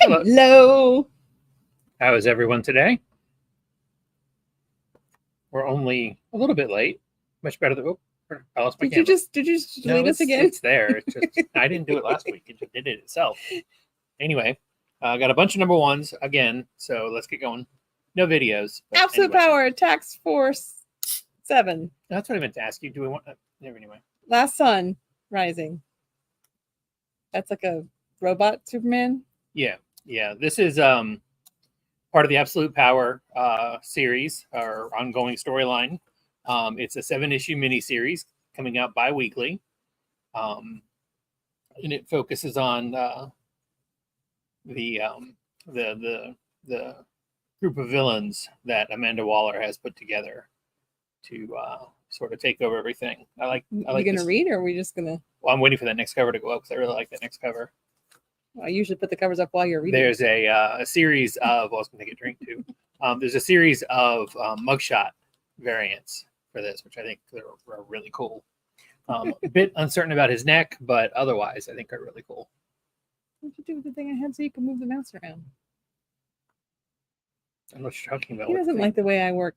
Hello. How is everyone today? We're only a little bit late. Much better than I lost my camera. Did you just delete us again? It's there. It's just I didn't do it last week. It just did it itself. Anyway, I got a bunch of number ones again, so let's get going. No videos. Absolute Power Tax Force 7. That's what I meant to ask you. Do we want? Anyway. Last Sun Rising. That's like a robot Superman. Yeah. This is part of the Absolute Power series, our ongoing storyline. It's a 7-issue miniseries coming out bi-weekly, and it focuses on the group of villains that Amanda Waller has put together to sort of take over everything. I like. You gonna read, or are we just gonna? Well, I'm waiting for that next cover to go up because I really like that next cover. I usually put the covers up while you're reading. There's a series of. Well, I was going to take a drink too. There's a series of mugshot variants for this, which I think are really cool. A bit uncertain about his neck, but otherwise, I think are really cool. What did you do with the thing I had so you can move the mouse around? I don't know what you're talking about. He doesn't like the way I work.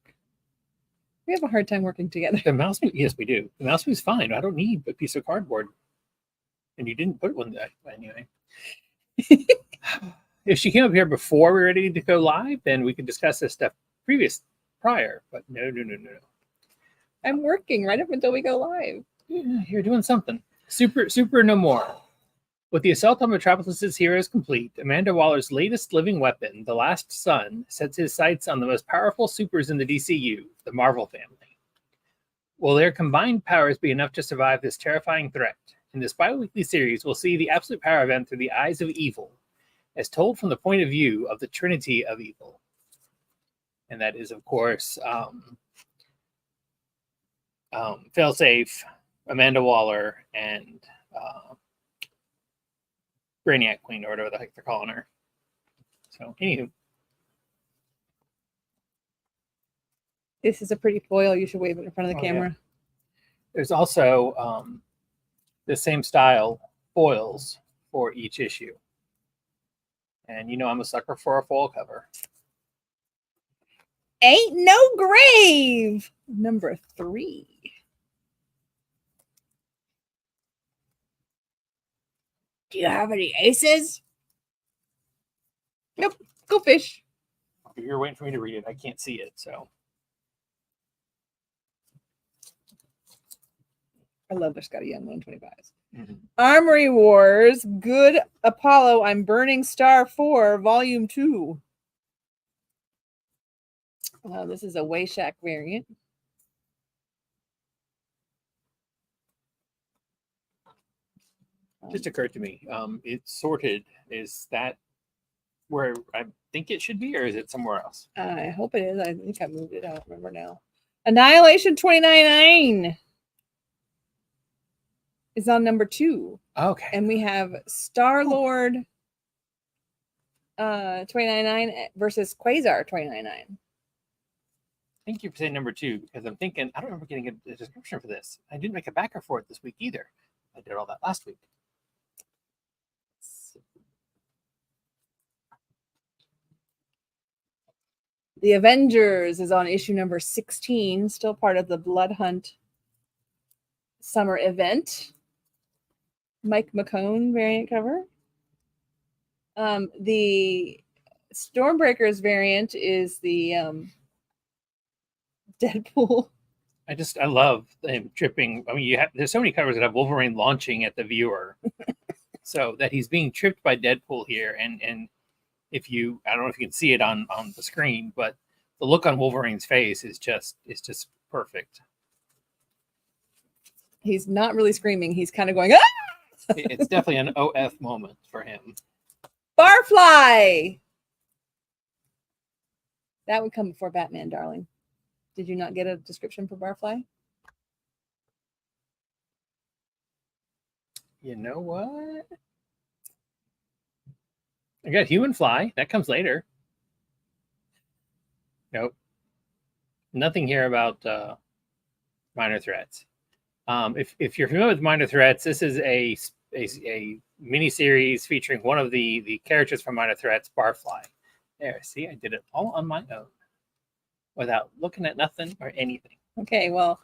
We have a hard time working together. The mouse, yes, we do. The mouse moves fine. I don't need a piece of cardboard. And you didn't put one there anyway. If she came up here before we're ready to go live, then we could discuss this stuff prior. But no. I'm working right up until we go live. Yeah, you're doing something. Super no more. With the assault on Metropolis's heroes complete, Amanda Waller's latest living weapon, the Last Sun, sets his sights on the most powerful supers in the DCU, the Marvel family. Will their combined powers be enough to survive this terrifying threat? In this bi-weekly series, we'll see the Absolute Power event through the eyes of evil, as told from the point of view of the Trinity of Evil. And that is, of course, Failsafe, Amanda Waller, and Brainiac Queen, or whatever the heck they're calling her. So, anywho. This is a pretty foil. You should wave it in front of the camera. Yeah. There's also the same style foils for each issue. And you know I'm a sucker for a foil cover. Ain't No Grave, number 3. Do you have any aces? Nope. Go fish. If you're waiting for me to read it, I can't see it, so. I love their Scotty Young 125s. Mm-hmm. Armory Wars, Good Apollo, I'm Burning Star 4, Volume 2. This is a Wayshack variant. Just occurred to me. It's sorted. Is that where I think it should be, or is it somewhere else? I hope it is. I think I moved it. I don't remember now. Annihilation 29.9 is on number 2. Okay. And we have Star-Lord 29.9 versus Quasar 29.9. Thank you for saying number 2, because I'm thinking, I don't remember getting a description for this. I didn't make a backer for it this week either. I did all that last week. The Avengers is on issue number 16, still part of the Blood Hunt summer event. Mike McCone variant cover. The Stormbreakers variant is the Deadpool. I love him tripping. I mean, there's so many covers that have Wolverine launching at the viewer, so that he's being tripped by Deadpool here. And if you, I don't know if you can see it on the screen, but the look on Wolverine's face is just perfect. He's not really screaming. He's kind of going, ah! It's definitely an OF moment for him. Barfly. That would come before Batman, darling. Did you not get a description for Barfly? You know what? I got Human Fly. That comes later. Nope. Nothing here about Minor Threats. If you're familiar with Minor Threats, this is a miniseries featuring one of the characters from Minor Threats, Barfly. There, see, I did it all on my own without looking at nothing or anything. Okay, well,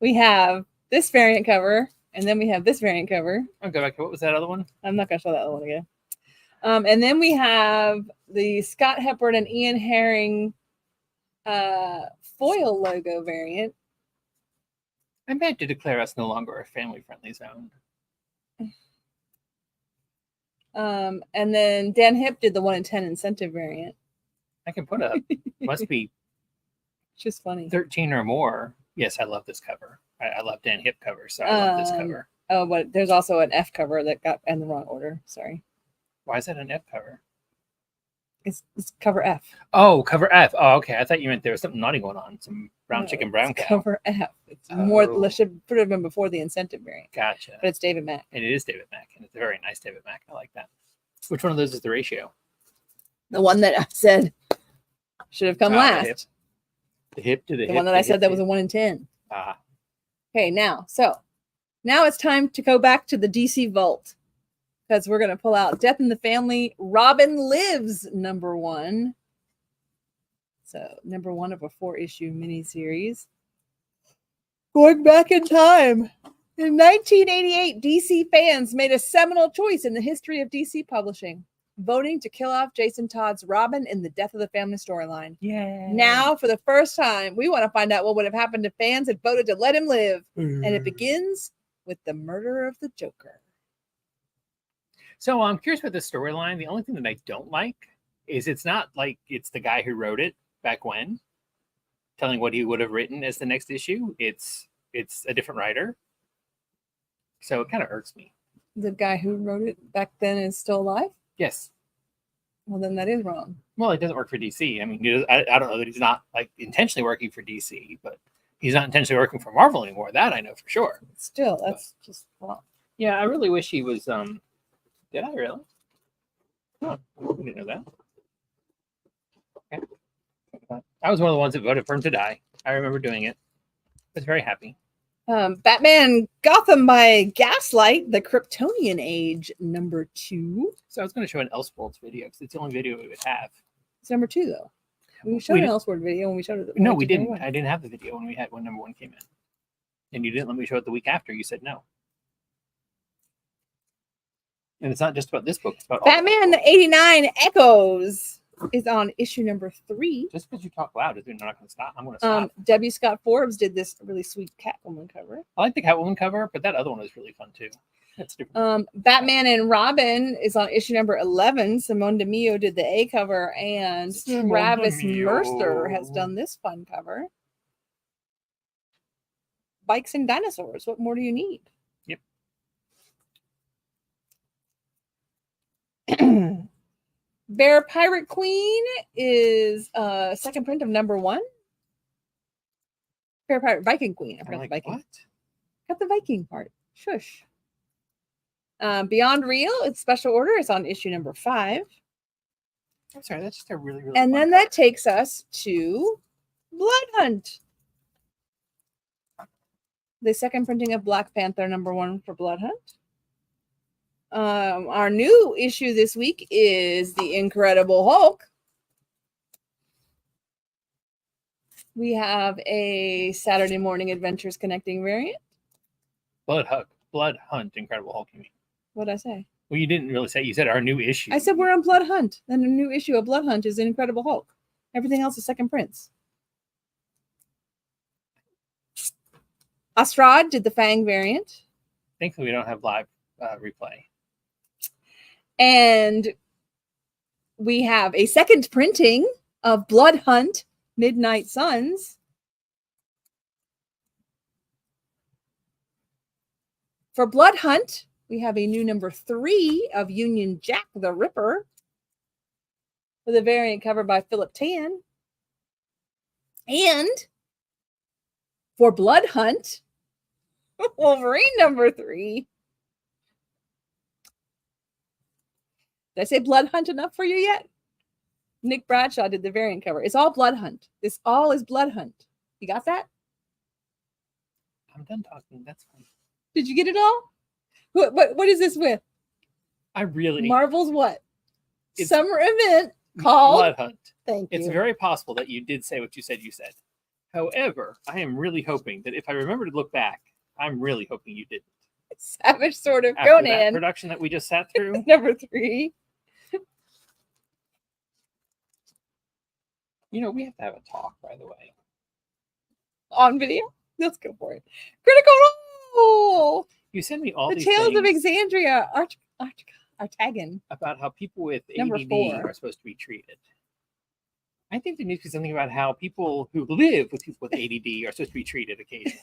we have this variant cover, and then we have this variant cover. I'll go back to what was that other one? I'm not going to show that other one again. And then we have the Scott Hepburn and Ian Herring foil logo variant. I meant to declare us no longer a family-friendly zone. And then Dan Hipp did the 1 in 10 incentive variant. I can put up. Must be Just funny. 13 or more. Yes, I love this cover. I love Dan Hipp covers, so I love this cover. Oh, but there's also an F cover that got in the wrong order. Sorry. Why is that an F cover? It's cover F. Oh, cover F. Oh, okay. I thought you meant there was something naughty going on. Some brown chicken, brown cow. Cover F. It's more. Should have been before the incentive variant. Gotcha. But it's David Mack. And it is David Mack, and it's a very nice David Mack. I like that. Which one of those is the ratio? The one that I said should have come last. The hip to the hip. The one that I said that was a 1 in 10. Ah. Okay, now it's time to go back to the DC Vault because we're going to pull out Death in the Family. Robin Lives #1. So #1 of a 4-issue miniseries. Going back in time. In 1988, DC fans made a seminal choice in the history of DC publishing, voting to kill off Jason Todd's Robin in the Death of the Family storyline. Yeah. Now, for the first time, we want to find out what would have happened if fans had voted to let him live. And it begins with the murder of the Joker. So I'm curious about this storyline. The only thing that I don't like is it's not like it's the guy who wrote it back when, telling what he would have written as the next issue. It's a different writer. So it kind of irks me. The guy who wrote it back then is still alive? Yes. Well, then that is wrong. Well, it doesn't work for DC. I mean, I don't know that he's not like intentionally working for DC, but he's not intentionally working for Marvel anymore. That I know for sure. Still, that's just wrong. Yeah, I really wish he was. Did I really? Oh, I didn't know that. Okay. I was one of the ones that voted for him to die. I remember doing it. I was very happy. Batman Gotham by Gaslight, the Kryptonian Age, #2. So I was going to show an Elseworlds video because it's the only video we would have. It's #2 though. We showed an Elseworld video when we showed it. No, we didn't. I didn't have the video when #1 came in, and you didn't let me show it the week after. You said no. And it's not just about this book. It's about Batman '89 Echoes is on issue #3. Just because you talk loud doesn't mean I'm not going to stop. I'm going to stop. W. Scott Forbes did this really sweet Catwoman cover. I like the Catwoman cover, but that other one was really fun too. That's different. Batman and Robin is on issue #11. Simone DeMeo did the A cover, and Travis Mercer has done this fun cover. Bikes and dinosaurs. What more do you need? Yep. Bear Pirate Queen is second print of #1. Bear Pirate Viking Queen. I forgot the Viking. What? Got the Viking part. Shush. Beyond Real, it's special order. It's on issue #5. I'm sorry, that's just a really, really. And then that takes us to Blood Hunt. The second printing of Black Panther #1 for Blood Hunt. Our new issue this week is The Incredible Hulk. We have a Saturday Morning Adventures connecting variant. Blood Hunt, Incredible Hulk, you mean? What did I say? Well, you didn't really say. You said our new issue. I said we're on Blood Hunt. Then the new issue of Blood Hunt is Incredible Hulk. Everything else is second prints. Astrad did the Fang variant. Thankfully, we don't have live replay. And we have a second printing of Blood Hunt, Midnight Suns. For Blood Hunt, we have a new #3 of Union Jack the Ripper with a variant cover by Philip Tan. And for Blood Hunt, Wolverine #3. Did I say Blood Hunt enough for you yet? Nick Bradshaw did the variant cover. It's all Blood Hunt. This all is Blood Hunt. You got that? I'm done talking. That's fine. Did you get it all? What is this with? I really Marvel's what? It's Summer event called. Blood Hunt. Thank you. It's very possible that you did say what you said you said. However, I am really hoping that if I remember to look back, I'm really hoping you didn't. Savage Sword of After that Conan. production that we just sat through. Number 3. You know, we have to have a talk, by the way. On video? Let's go for it. Critical Role! You send me all The these Tales of things Exandria. Artagan. about how people with Number ADD 4. are supposed to be treated. I think there needs to be something about how people who live with people with ADD are supposed to be treated occasionally.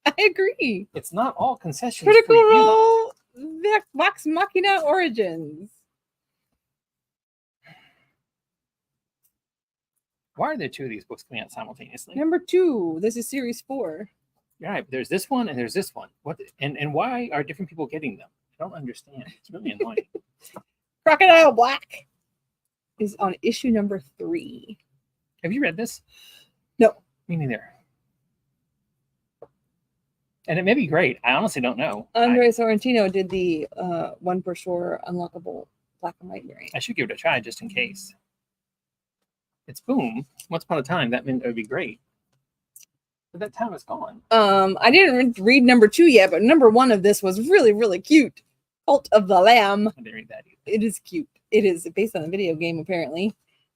I agree. It's not all concessions. Critical for you. Role. Vox Machina Origins. Why are there 2 of these books coming out simultaneously? Number 2. This is series 4. You're right. There's this one and there's this one. What? And why are different people getting them? I don't understand. It's really annoying. Crocodile Black is on issue number 3. Have you read this? No. Me neither. And it may be great. I honestly don't know. Andre Sorrentino did the one per shore unlockable black and white variant. I should give it a try just in case. It's boom. Once upon a time, that meant it would be great. But that time is gone. I didn't read number 2 yet, but number 1 of this was really, really cute. Cult of the Lamb. I didn't read that either. It is cute. It is based on a video game, apparently,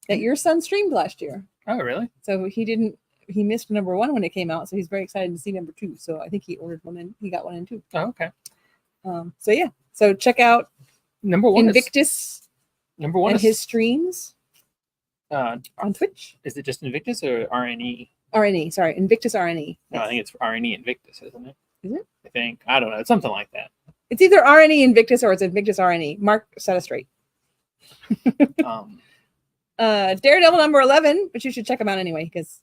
that your son streamed last year. Oh, really? So he missed number 1 when it came out, so he's very excited to see number 2. So I think he ordered one and he got one and 2. Oh, okay. So yeah. So check out Number 1 Invictus number 1 and is his streams on Twitch. Is it just Invictus or RNE? RNE, sorry, Invictus RNE. No, I think it's RNE Invictus, isn't it? Is it? I think. I don't know. It's something like that. It's either RNE Invictus or it's Invictus RNE. Mark set us straight. Daredevil number 11, but you should check him out anyway because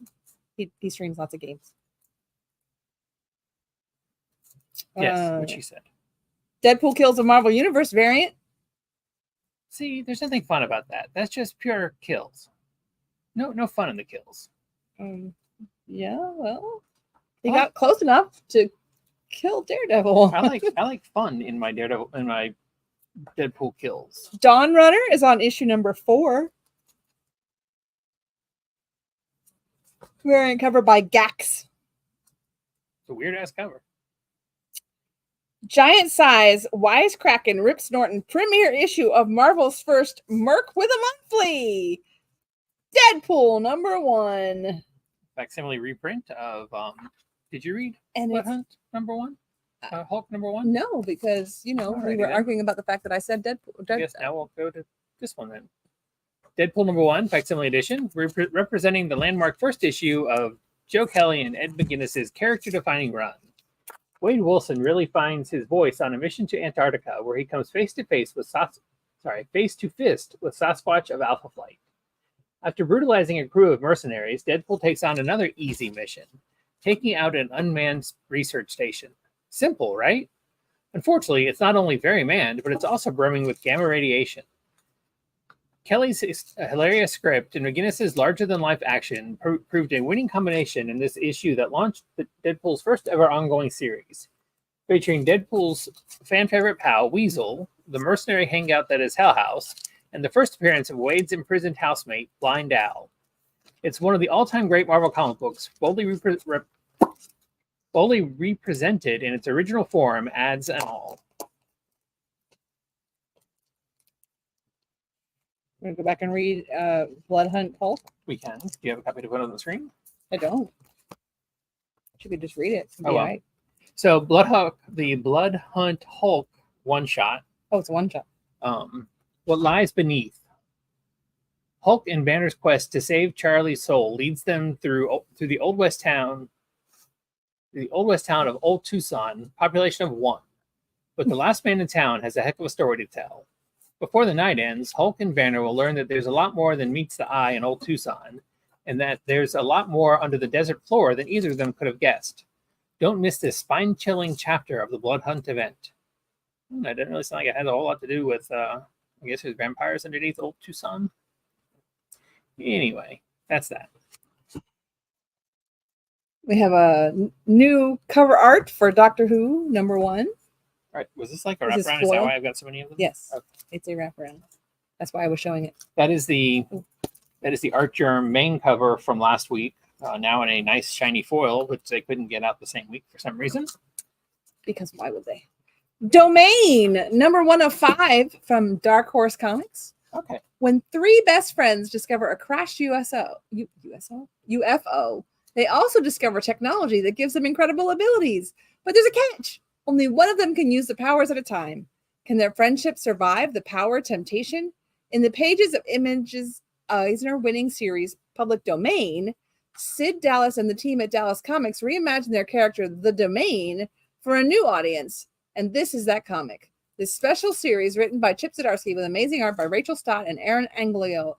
he streams lots of games. Yes, what she said. Deadpool kills a Marvel Universe variant. See, there's nothing fun about that. That's just pure kills. No fun in the kills. Yeah, well, he got close enough to kill Daredevil. I like fun in my Deadpool kills. Dawn Runner is on issue number 4. Variant cover by Gax. It's a weird ass cover. Giant size Wisecracking Rip Norton premiere issue of Marvel's first Merc with a Monthly. Deadpool number 1. Facsimile reprint of did you read And Blood it's, Hunt number 1? Hulk number 1? no, because we Alrighty were then. arguing about the fact that I said Deadpool. I guess now we'll go to this one then. Deadpool number 1, Facsimile edition, representing the landmark first issue of Joe Kelly and Ed McGuinness's character-defining run. Wade Wilson really finds his voice on a mission to Antarctica, where he comes face to fist with Sasquatch of Alpha Flight. After brutalizing a crew of mercenaries, Deadpool takes on another easy mission, taking out an unmanned research station. Simple, right? Unfortunately, it's not only very manned, but it's also brimming with gamma radiation. Kelly's hilarious script and McGuinness's larger-than-life action proved a winning combination in this issue that launched Deadpool's first-ever ongoing series, featuring Deadpool's fan-favorite pal, Weasel, the mercenary hangout that is Hell House, and the first appearance of Wade's imprisoned housemate, Blind Al. It's one of the all-time great Marvel comic books, boldly represented in its original form, ads and all. I'm going to go back and read Blood Hunt Hulk. We can. Do you have a copy to put on the screen? I don't. You could just read it. Oh, well. Right. So the Blood Hunt Hulk one-shot. Oh, it's a one-shot. What lies beneath. Hulk and Banner's quest to save Charlie's soul leads them through the Old West town of Old Tucson, population of 1. But the last man in town has a heck of a story to tell. Before the night ends, Hulk and Banner will learn that there's a lot more than meets the eye in Old Tucson, and that there's a lot more under the desert floor than either of them could have guessed. Don't miss this spine-chilling chapter of the Blood Hunt event. That didn't really sound like it had a whole lot to do with, I guess there's vampires underneath Old Tucson. Anyway, that's that. We have a new cover art for Doctor Who, number 1. Right. Was this like a Is this wraparound? Is that foil? why I've got so many of them? Yes, Okay. it's a wraparound. That's why I was showing it. That is the Art Germ main cover from last week. Now in a nice shiny foil, which they couldn't get out the same week for some reason. Because why would they? Domain, number 1 of 5 from Dark Horse Comics. Okay. When 3 best friends discover a crashed UFO, they also discover technology that gives them incredible abilities. But there's a catch. Only one of them can use the powers at a time. Can their friendship survive the power temptation? In the pages of Image's Eisner-winning series, Public Domain, Sid Dallas and the team at Dallas Comics reimagined their character, The Domain, for a new audience. And this is that comic. This special series, written by Chip Zdarsky with amazing art by Rachel Stott and Aaron Angiolini,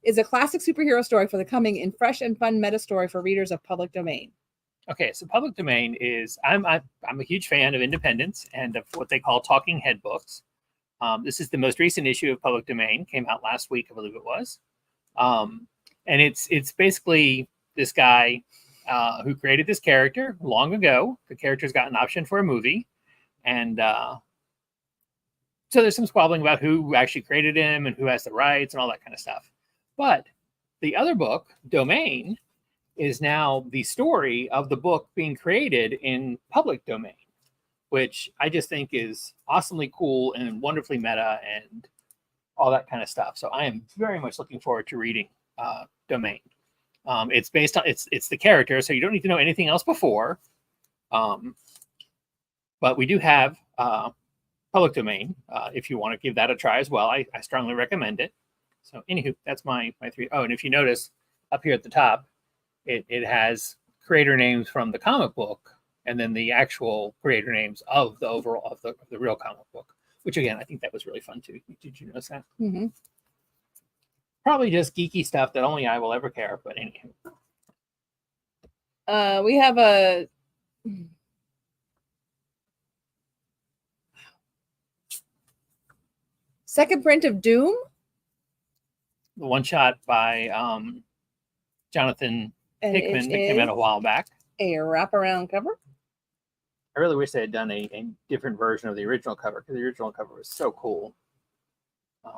is a classic superhero story for the coming in fresh and fun meta story for readers of Public Domain. Okay, so Public Domain is I'm a huge fan of Independence and of what they call talking head books. This is the most recent issue of Public Domain, came out last week, I believe it was, and it's basically this guy who created this character long ago. The character's got an option for a movie, and so there's some squabbling about who actually created him and who has the rights and all that kind of stuff. But the other book, Domain, is now the story of the book being created in Public Domain, which I just think is awesomely cool and wonderfully meta and all that kind of stuff. So I am very much looking forward to reading Domain. It's based on it's the character, so you don't need to know anything else before. But we do have Public Domain if you want to give that a try as well. I strongly recommend it. So anywho, that's my 3. Oh, and if you notice up here at the top, it has creator names from the comic book and then the actual creator names of the overall of the real comic book, which again, I think that was really fun too. Did you notice that? Mm-hmm. Probably just geeky stuff that only I will ever care, but anyway. We have a second print of Doom. The one shot by Jonathan Hickman that came out a while back. A wraparound cover. I really wish they had done a different version of the original cover, because the original cover was so cool.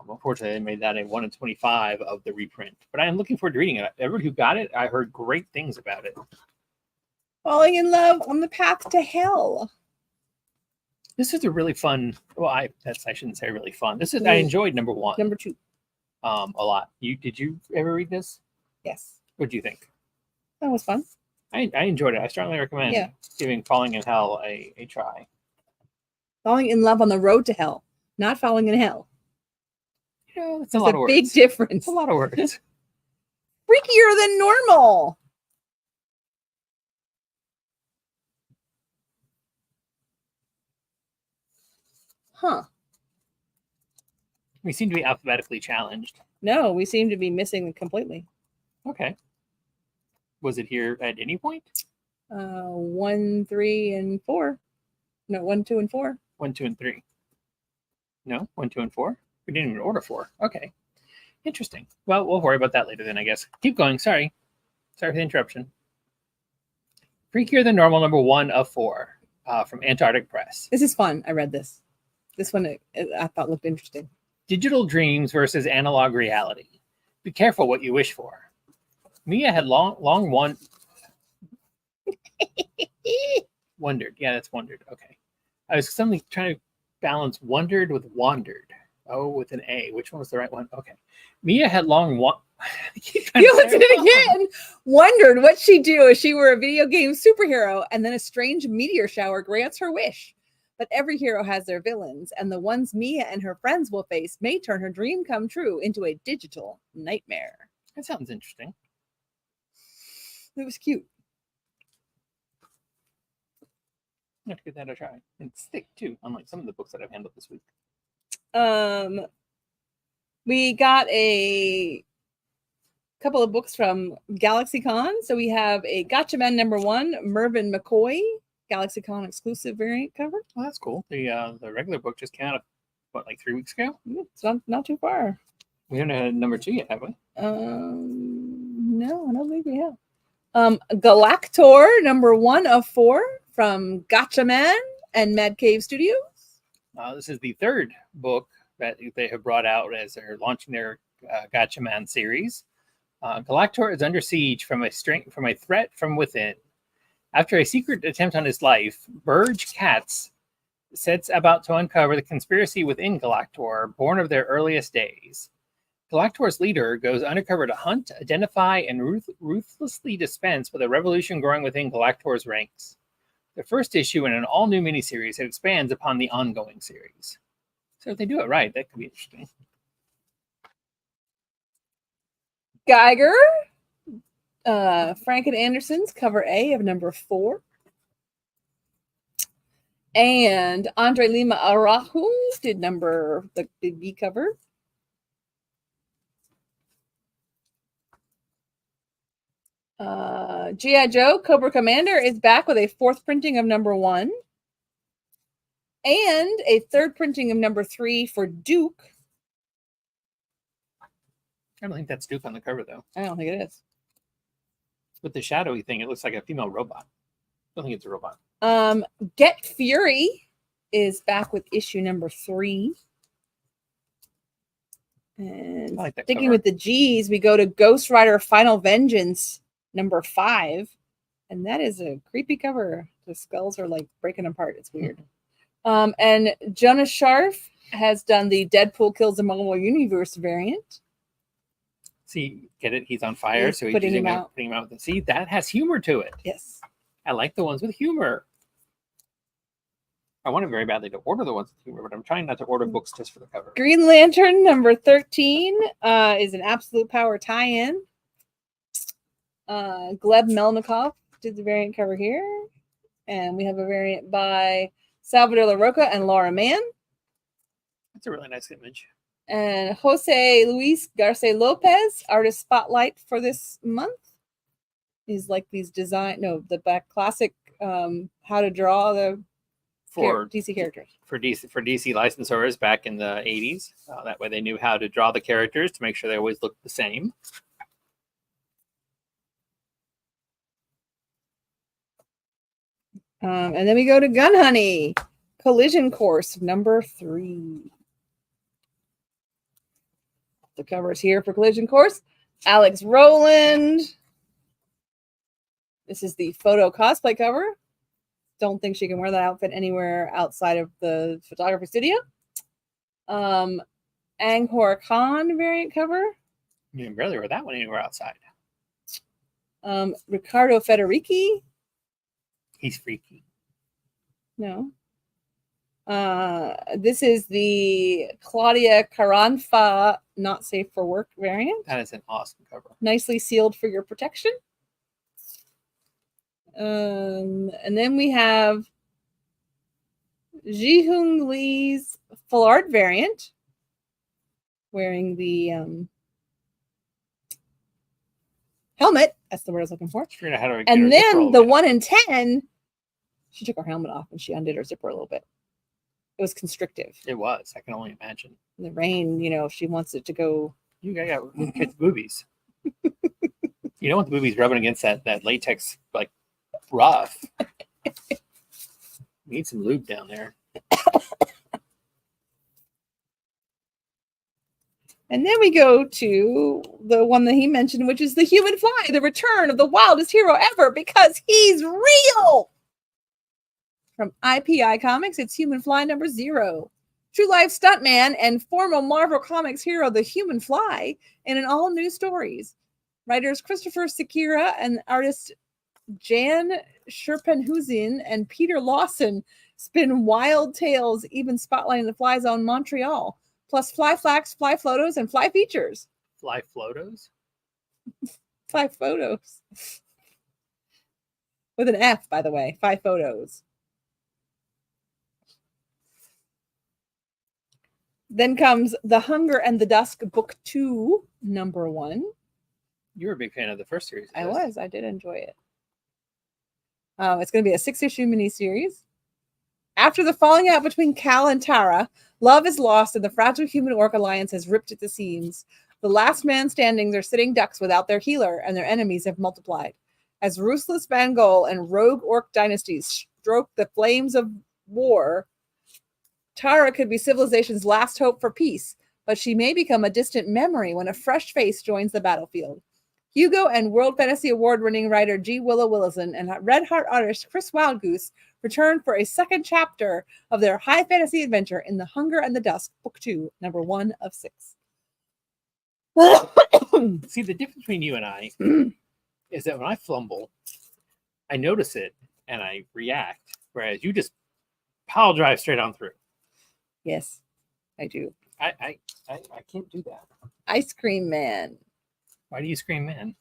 Unfortunately, they made that a 1 in 25 of the reprint. But I am looking forward to reading it. Everyone who got it, I heard great things about it. Falling in Love on the Path to Hell. This is a really fun. Well, I shouldn't say really fun. I enjoyed number 1. Number 2. A lot. Did you ever read this? Yes. What do you think? That was fun. I enjoyed it. I strongly recommend giving Falling in Hell a try. Falling in Love on the Road to Hell, not falling in hell. You know, it's a lot of words. Big difference. It's a lot of words. Freakier than normal. Huh. We seem to be alphabetically challenged. No, we seem to be missing them completely. Okay. Was it here at any point? 1, 3, and 4. No, 1, 2, and 4. 1, 2, and 3. No, 1, 2, and 4. We didn't even order 4. Okay. Interesting. Well, we'll worry about that later then, I guess. Keep going. Sorry for the interruption. Freakier than Normal, number 1 of 4 from Antarctic Press. This is fun. I read this. This one I thought looked interesting. Digital dreams versus analog reality. Be careful what you wish for. Mia had long wondered. Yeah, that's wondered. Okay. I was suddenly trying to balance wondered with wandered. Oh, with an A. Which one was the right one? Okay. Mia had long You did it again. Wondered what she'd do if she were a video game superhero, and then a strange meteor shower grants her wish. But every hero has their villains, and the ones Mia and her friends will face may turn her dream come true into a digital nightmare. That sounds interesting. It was cute. I have to give that a try. And it's thick too, unlike some of the books that I've handled this week. We got a couple of books from GalaxyCon. So we have a Gotcha Man number 1, Mervyn McCoy, GalaxyCon exclusive variant cover. Oh, that's cool. The regular book just came out, like 3 weeks ago? It's not too far. We haven't had number 2 yet, have we? No, I don't think we have. Galactor, number 1 of 4 from Gatchaman and Mad Cave Studios. This is the third book that they have brought out as they're launching their Gatchaman series. Galactor is under siege from a threat from within. After a secret attempt on his life, Burge Katz sets about to uncover the conspiracy within Galactor, born of their earliest days. Galactor's leader goes undercover to hunt, identify, and ruthlessly dispense with a revolution growing within Galactor's ranks. The first issue in an all-new miniseries that expands upon the ongoing series. So if they do it right, that could be interesting. Geiger, Frank and Anderson's cover A of number 4. And Andre Lima Araujo did the B cover. G.I. Joe Cobra Commander is back with a 4th printing of number 1 and a 3rd printing of number 3 for Duke. I don't think that's Duke on the cover, though. I don't think it is. With the shadowy thing, it looks like a female robot. I don't think it's a robot. Get Fury is back with issue number 3. And I like that sticking cover. with the G's, we go to Ghost Rider Final Vengeance number 5. And that is a creepy cover. The skulls are like breaking apart. It's weird. And Jonas Scharf has done the Deadpool Kills the Marvel Universe variant. See, get it? He's on fire, He's so he's putting him putting him out. See, that has humor to it. Yes. I like the ones with humor. I wanted very badly to order the ones with humor, but I'm trying not to order books just for the cover. Green Lantern number 13 is an Absolute Power tie-in. Gleb Melnikov did the variant cover here. And we have a variant by Salvador LaRocca and Laura Mann. That's a really nice image. And Jose Luis Garce Lopez, artist spotlight for this month. He's like these the back classic how to draw the For DC characters. For DC licensors back in the 80s. That way they knew how to draw the characters to make sure they always looked the same. And then we go to Gun Honey, Collision Course number 3. The cover is here for Collision Course. Alex Rowland. This is the photo cosplay cover. Don't think she can wear that outfit anywhere outside of the photography studio. Angkor Khan variant cover. You can barely wear that one anywhere outside. Riccardo Federici. He's freaky. No. This is the Claudia Caranfa Not Safe for Work variant. That is an awesome cover. Nicely sealed for your protection. And then we have Ji-Hung Lee's full art variant, wearing the helmet. That's the word I was looking for. And then the 1 in 10, she took her helmet off and she undid her zipper a little bit. It was constrictive. It was. I can only imagine. In the rain, if she wants it to go. You got kids' boobies. You don't want the boobies rubbing against that latex like rough. Need some lube down there. And then we go to the one that he mentioned, which is the Human Fly, the return of the wildest hero ever, because he's real. From IPI Comics, it's Human Fly number 0. True life stuntman and former Marvel Comics hero, the Human Fly, in an all-new stories. Writers Christopher Sekira and artist Jan Scherpenhuisen and Peter Lawson spin wild tales, even spotlighting the Fly Zone Montreal, plus fly flax, fly photos, and fly features. Fly photos? Fly photos. With an F, by the way. Fly photos. Then comes The Hunger and the Dusk, Book 2, number 1. You were a big fan of the first series. I was. I did enjoy it. It's going to be a 6-issue miniseries. After the falling out between Cal and Tara, love is lost and the fragile human-orc alliance has ripped at the seams. The last man standing are sitting ducks without their healer, and their enemies have multiplied. As ruthless Van Gogh and rogue orc dynasties stoke the flames of war, Tara could be civilization's last hope for peace, but she may become a distant memory when a fresh face joins the battlefield. Hugo and World Fantasy Award-winning writer G. Willow Willison and Red Heart artist Chris Wildgoose return for a second chapter of their high fantasy adventure in The Hunger and the Dusk, Book 2, number 1 of 6. See, the difference between you and I is that when I flumble, I notice it and I react, whereas you just pile drive straight on through. Yes, I do. I can't do that. Ice Cream Man. Why do you scream, man?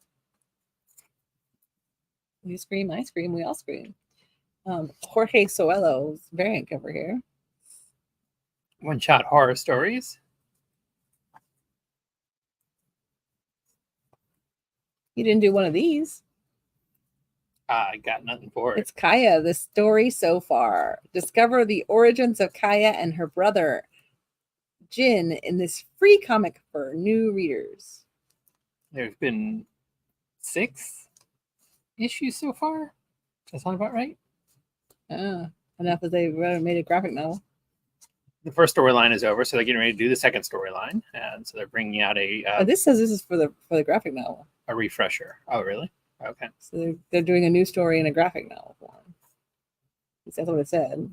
You scream, I scream, we all scream. Jorge Soelo's variant cover here. One-shot horror stories. You didn't do one of these. I got nothing for it. It's Kaya, the story so far. Discover the origins of Kaya and her brother, Jin, in this free comic for new readers. There's been 6 issues so far. Does that sound about right? Enough that they made a graphic novel. The first storyline is over, so they're getting ready to do the second storyline, and so they're bringing out a This says this is for the graphic novel. a refresher. Oh, really? Okay. So they're doing a new story in a graphic novel form. That's what it said.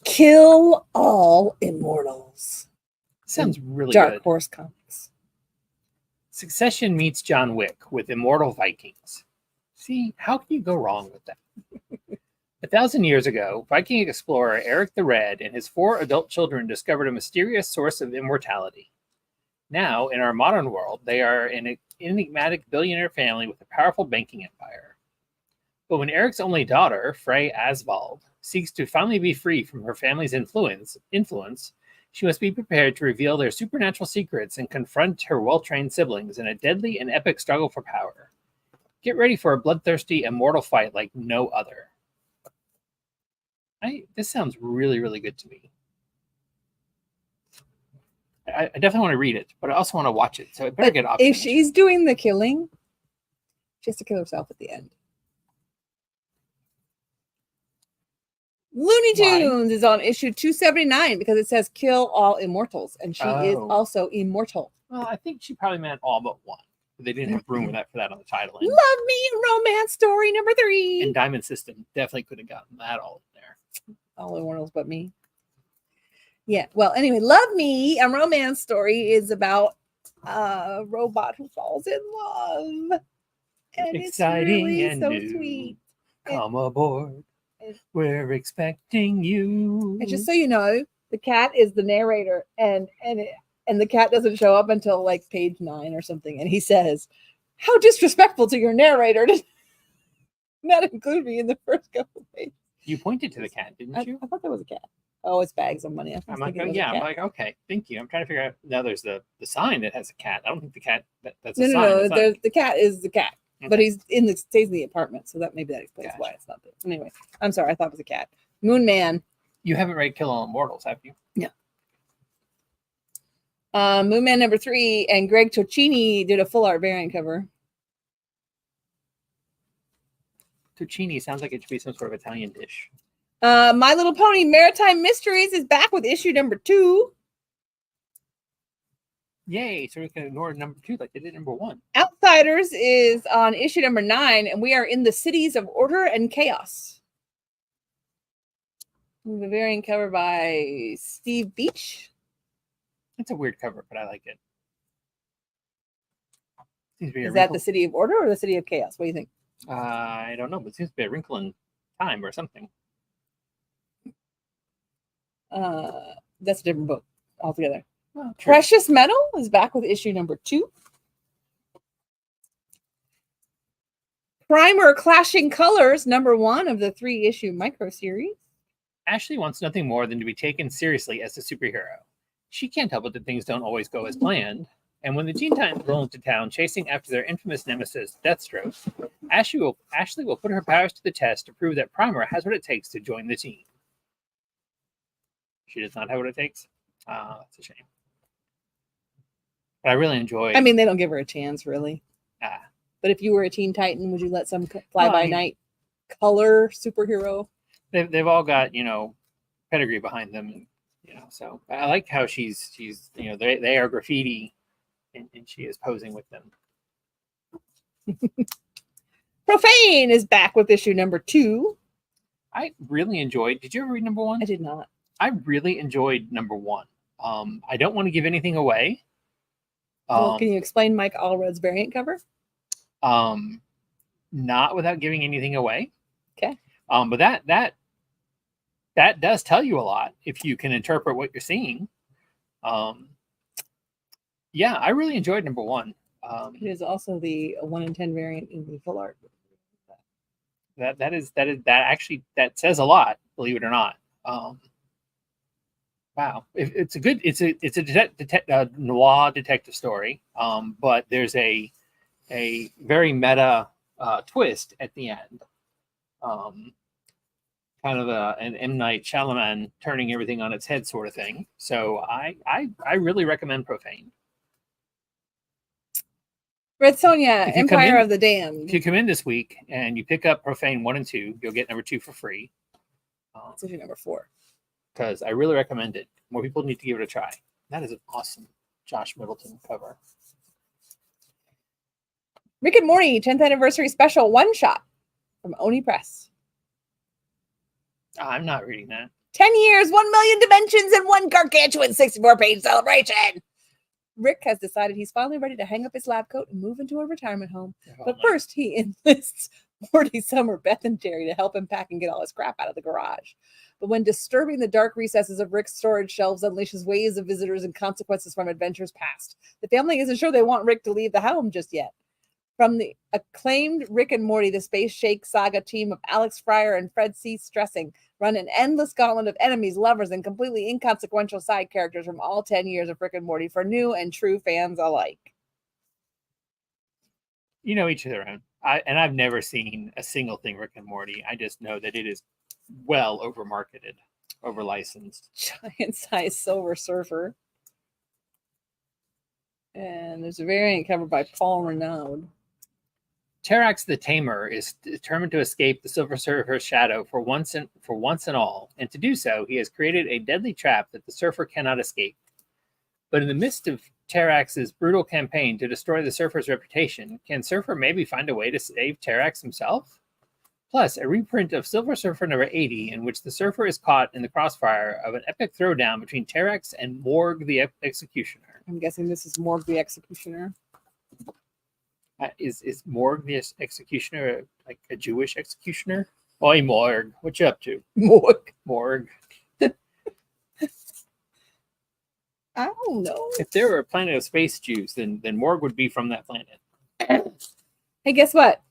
Kill all immortals. Sounds really Dark good. Horse Comics. Succession meets John Wick with immortal Vikings. See, how can you go wrong with that? 1,000 years ago, Viking explorer Eric the Red and his 4 adult children discovered a mysterious source of immortality. Now, in our modern world, they are an enigmatic billionaire family with a powerful banking empire. But when Eric's only daughter, Frey Asvald, seeks to finally be free from her family's influence, she must be prepared to reveal their supernatural secrets and confront her well-trained siblings in a deadly and epic struggle for power. Get ready for a bloodthirsty, immortal fight like no other. This sounds really, really good to me. I definitely want to read it, but I also want to watch it, so it better get options. If she's doing the killing, she has to kill herself at the end. Looney Tunes is on issue 279 because it says kill all immortals, and she is also immortal. Well, I think she probably meant all but one. They didn't have room for that on the title. And Love Me, romance story number 3. And Diamond System definitely could have gotten that all in there. All immortals but me. Yeah, well, anyway, Love Me, a romance story, is about a robot who falls in love. And Exciting it's really and so new. sweet. Come aboard. We're expecting you. And just so you know, the cat is the narrator, and the cat doesn't show up until like page 9 or something. And he says, "How disrespectful to your narrator to not include me in the first couple of pages." You pointed to the cat, didn't you? I thought that was a cat. Oh, it's bags of money. I'm like, oh, yeah. I'm like, okay, thank you. I'm trying to figure out. Now there's the sign that has a cat. I don't think the cat. That's a sign. No. The cat is the cat, okay. But stays in the apartment, so that explains why it's not there. Anyway, I'm sorry. I thought it was a cat. Moon Man. You haven't read Kill All Immortals, have you? No. Moon Man number 3, and Greg Tocchini did a full art variant cover. Tocchini sounds like it should be some sort of Italian dish. My Little Pony Maritime Mysteries is back with issue number 2. Yay! So we can ignore number 2 like they did number 1. Outsiders is on issue number 9, and we are in the cities of order and chaos. The variant cover by Steve Beach. It's a weird cover, but I like it. Seems to be is that the city of order or the city of chaos? What do you think? I don't know, but it seems to be a wrinkle in time or something. That's a different book altogether. Oh, Precious Metal is back with issue number 2. Primer Clashing Colors, number 1 of the 3-issue micro series. Ashley wants nothing more than to be taken seriously as a superhero. She can't help it that things don't always go as planned. And when the Teen Titans roll into town chasing after their infamous nemesis, Deathstroke, Ashley will put her powers to the test to prove that Primer has what it takes to join the team. She does not have what it takes? That's a shame. But I really enjoy... I mean, they don't give her a chance, really. But if you were a Teen Titan, would you let some fly by night color superhero? They've all got, pedigree behind them, and so I like how she's they are graffiti, and she is posing with them. Profane is back with issue number 2. I really enjoyed. Did you ever read number 1? I did not. I really enjoyed number 1. I don't want to give anything away. Well, can you explain Mike Allred's variant cover? Not without giving anything away. Okay. But that does tell you a lot if you can interpret what you're seeing. Yeah, I really enjoyed number 1. It is also the 1 in 10 variant in the full art. That says a lot, believe it or not. Wow, it's a noir detective story, but there's a very meta twist at the end, kind of an M. Night Shyamalan turning everything on its head sort of thing. So I really recommend Profane. Red Sonja, Empire of the Damned. If you come in this week and you pick up Profane 1 and 2, you'll get number 2 for free. It's issue number 4. Because I really recommend it. More people need to give it a try. That is an awesome Josh Middleton cover. Rick and Morty 10th anniversary special one-shot from Oni Press. I'm not reading that. 10 years, 1 million dimensions, and one gargantuan 64-page celebration. Rick has decided he's finally ready to hang up his lab coat and move into a retirement home. But first, he enlists Morty, Summer, Beth, and Terry to help him pack and get all his crap out of the garage. But when disturbing the dark recesses of Rick's storage shelves unleashes waves of visitors and consequences from adventures past, the family isn't sure they want Rick to leave the home just yet. From the acclaimed Rick and Morty, the Space Shake Saga team of Alex Fryer and Fred C. Stressing run an endless gauntlet of enemies, lovers, and completely inconsequential side characters from all 10 years of Rick and Morty for new and true fans alike. Each to their own. I've never seen a single thing Rick and Morty. I just know that it is well over-marketed, over-licensed. Giant-sized Silver Surfer. And there's a variant covered by Paul Renaud. Terax the Tamer is determined to escape the Silver Surfer's shadow for once and all, and to do so, he has created a deadly trap that the Surfer cannot escape. But in the midst of Terax's brutal campaign to destroy the Surfer's reputation, can Surfer maybe find a way to save Terax himself? Plus, a reprint of Silver Surfer number 80, in which the Surfer is caught in the crossfire of an epic throwdown between Terax and Morg the Executioner. I'm guessing this is Morg the Executioner. Is Morg the Executioner like a Jewish executioner? Oi, Morg, what you up to? Morg. I don't know. If there were a planet of space Jews, then Morg would be from that planet. Hey, guess what?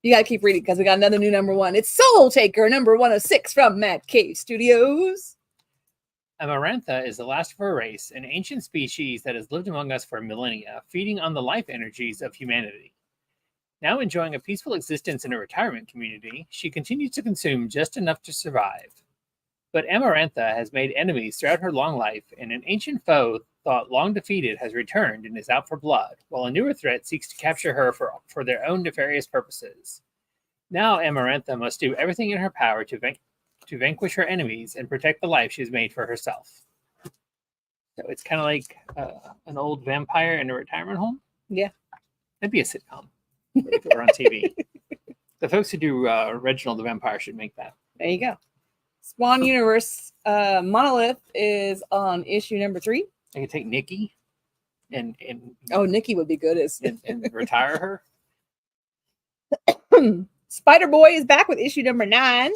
You got to keep reading because we got another new number 1. It's Soul Taker, number 106 from Mad Cave Studios. Amarantha is the last of her race, an ancient species that has lived among us for millennia, feeding on the life energies of humanity. Now enjoying a peaceful existence in a retirement community, she continues to consume just enough to survive. But Amarantha has made enemies throughout her long life, and an ancient foe thought long defeated has returned and is out for blood, while a newer threat seeks to capture her for their own nefarious purposes. Now Amarantha must do everything in her power to vanquish her enemies and protect the life she's made for herself. So it's kind of like an old vampire in a retirement home? Yeah. That'd be a sitcom if it were on TV. The folks who do Reginald the Vampire should make that. There you go. Spawn Universe Monolith is on issue number 3. I could take Nikki and Nikki would be good and retire her. Spider Boy is back with issue number 9.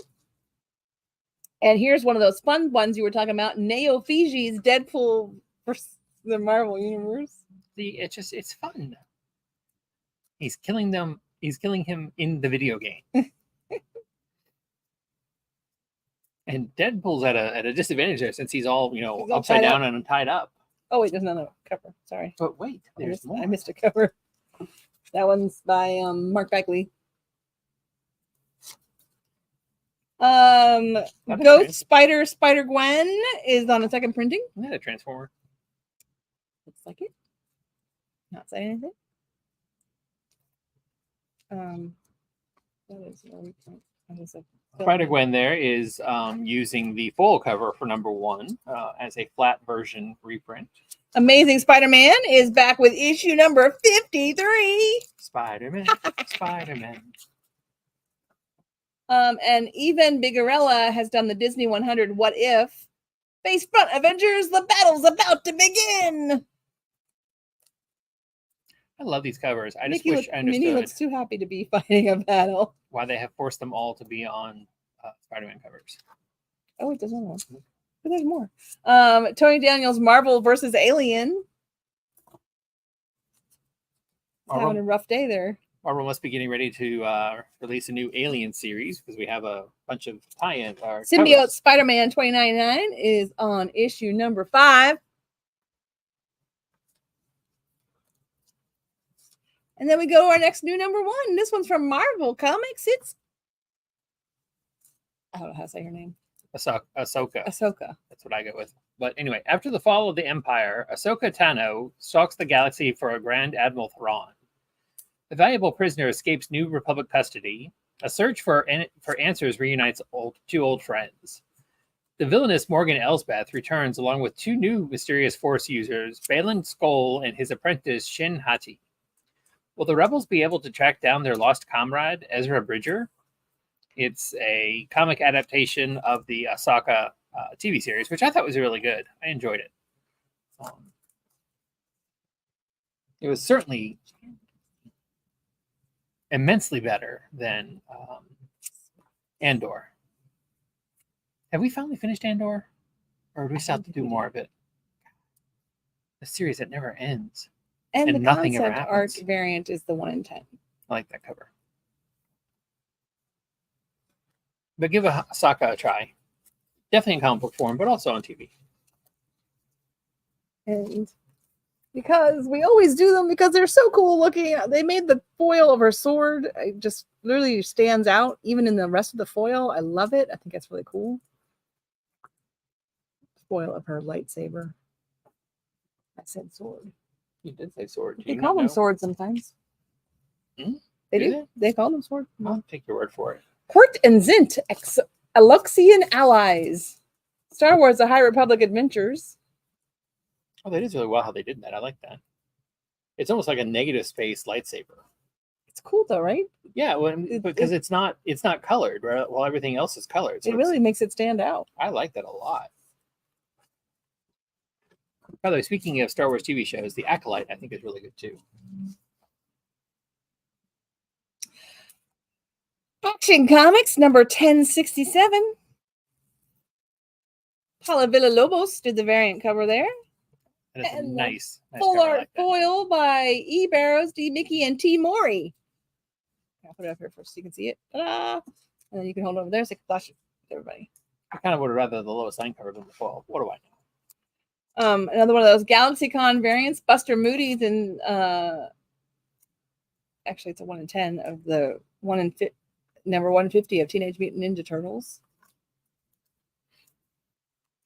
And here's one of those fun ones you were talking about. Neo Fiji's Deadpool for the Marvel Universe. It's fun. He's killing them. He's killing him in the video game. And Deadpool's at a disadvantage there since he's all upside down and tied up. Oh wait, there's another cover. Sorry. But wait, there's more. I missed a cover. That one's by Mark Beckley. Ghost Spider Gwen is on a second printing. Isn't that a Transformer? Looks like it. Not saying anything. That is a Spider-Gwen there is using the foil cover for number 1 as a flat version reprint. Amazing Spider-Man is back with issue number 53. Spider-Man, Spider-Man. And even Bigarella has done the Disney 100 What If. Face front, Avengers, the battle's about to begin. I love these covers. I just Mickey wish I Minnie understood looks too happy to be fighting a battle. why they have forced them all to be on Spider-Man covers. Oh, wait, there's one more. But there's more. Tony Daniels, Marvel versus Alien. Having a rough day there. Marvel must be getting ready to release a new Alien series because we have a bunch of tie-in. Symbiote covers. Spider-Man 2099 is on issue number 5. And then we go to our next new number 1. This one's from Marvel Comics. It's, I don't know how to say her name. Ahsoka. Ahsoka. That's what I go with. But anyway, after the fall of the Empire, Ahsoka Tano stalks the galaxy for a Grand Admiral Thrawn. The valuable prisoner escapes New Republic custody. A search for answers reunites two old friends. The villainous Morgan Elsbeth returns along with 2 new mysterious Force users, Balin Skoll and his apprentice Shin Hati. Will the rebels be able to track down their lost comrade, Ezra Bridger? It's a comic adaptation of the Ahsoka TV series, which I thought was really good. I enjoyed it. It was certainly immensely better than Andor. Have we finally finished Andor? Or do we still have to do more of it? A series that never ends. And the nothing ever concept art happens. variant is the 1 in 10. I like that cover. But give Ahsoka a try. Definitely in comic book form, but also on TV. And because we always do them because they're so cool looking. They made the foil of her sword. It just literally stands out even in the rest of the foil. I love it. I think that's really cool. Foil of her lightsaber. I said sword. You did say sword. They call them swords sometimes. Hmm? They Do do. They call them sword. I'll take your word for it. Quert and Zint, Aluxian allies. Star Wars: The High Republic Adventures. Oh, that is really well how they did that. I like that. It's almost like a negative space lightsaber. It's cool though, right? Yeah, well, because it's not colored, right? While everything else is colored. So it really makes it stand out. I like that a lot. By the way, speaking of Star Wars TV shows, The Acolyte I think is really good too. Action Comics number 1067. Paula Villalobos did the variant cover there. And it's a nice Full cover. I art like that. foil by E. Barrows, D. Mickey, and T. Mori. I'll put it up here first so you can see it. Ta-da! And then you can hold it over there so you can flash it to everybody. I kind of would have rather the Lois Lane cover than the foil. What do I know? Another one of those GalaxyCon variants, Buster Moody's, and actually it's a 1 in 10 of the number 150 of Teenage Mutant Ninja Turtles.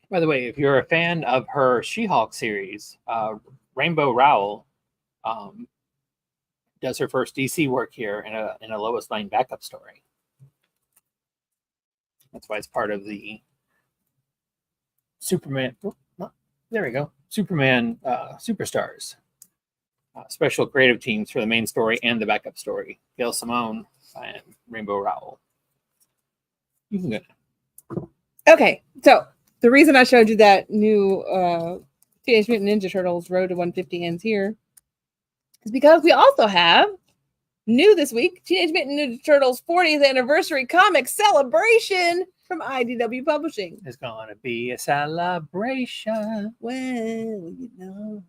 By the way, if you're a fan of her She-Hulk series, Rainbow Rowell does her first DC work here in a Lois Lane backup story. That's why it's part of the Superman. There we go. Superman Superstars. Special creative teams for the main story and the backup story. Gail Simone and Rainbow Rowell. You can go. Okay, so the reason I showed you that new Teenage Mutant Ninja Turtles Road to 150 ends here is because we also have new this week Teenage Mutant Ninja Turtles 40th anniversary comic celebration from IDW Publishing. It's gonna be a celebration. Well, you know.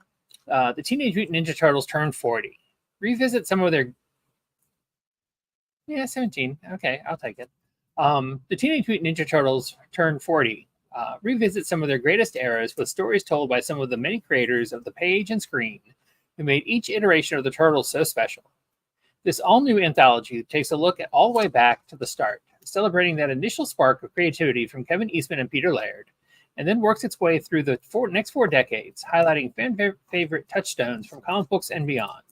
The Teenage Mutant Ninja Turtles turned 40. Revisit some of their 17. Okay, I'll take it. The Teenage Mutant Ninja Turtles turned 40. Revisit some of their greatest eras with stories told by some of the many creators of the page and screen who made each iteration of the Turtles so special. This all-new anthology takes a look at all the way back to the start, celebrating that initial spark of creativity from Kevin Eastman and Peter Laird, and then works its way through the next 4 decades, highlighting fan favorite touchstones from comic books and beyond.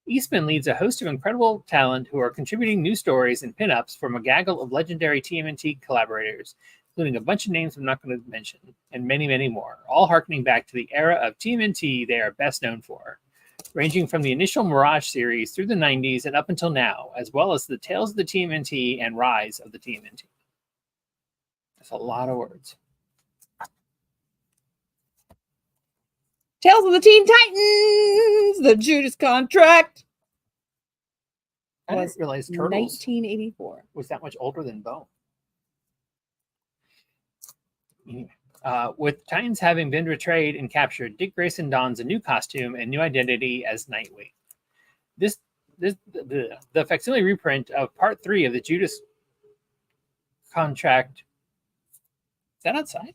Eastman leads a host of incredible talent who are contributing new stories and pinups from a gaggle of legendary TMNT collaborators, including a bunch of names I'm not going to mention, and many, many more, all harkening back to the era of TMNT they are best known for, ranging from the initial Mirage series through the 90s and up until now, as well as the Tales of the TMNT and Rise of the TMNT. That's a lot of words. Tales of the Teen Titans, the Judas Contract. I didn't realize Turtles 1984 was that much older than Bone. Anyway, with Titans having been betrayed and captured, Dick Grayson dons a new costume and new identity as Nightwing. The facsimile reprint of Part 3 of the Judas Contract. Is that outside?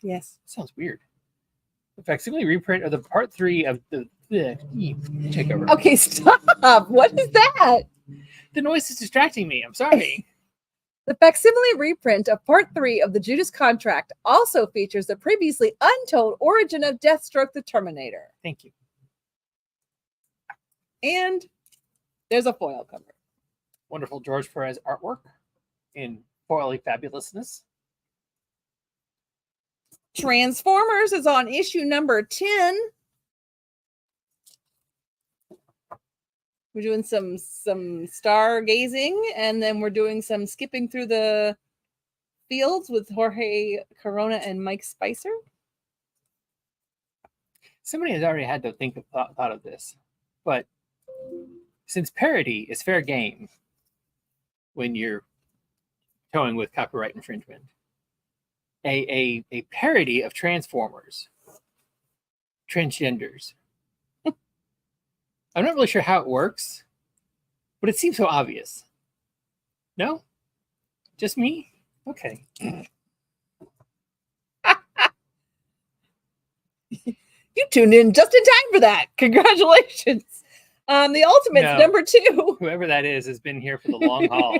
Yes. Sounds weird. The facsimile reprint of the Part 3 of the take over. Okay, stop. What is that? The noise is distracting me. I'm sorry. The facsimile reprint of Part 3 of the Judas Contract also features the previously untold origin of Deathstroke the Terminator. Thank you. And there's a foil cover. Wonderful George Perez artwork in foily fabulousness. Transformers is on issue number 10. We're doing some stargazing, and then we're doing some skipping through the fields with Jorge Corona and Mike Spicer. Somebody has already had to thought of this, but since parody is fair game when you're towing with copyright infringement, a parody of Transformers, transgenders. I'm not really sure how it works, but it seems so obvious. No? Just me? Okay. You tuned in just in time for that. Congratulations. The Ultimates number 2. Whoever that is has been here for the long haul.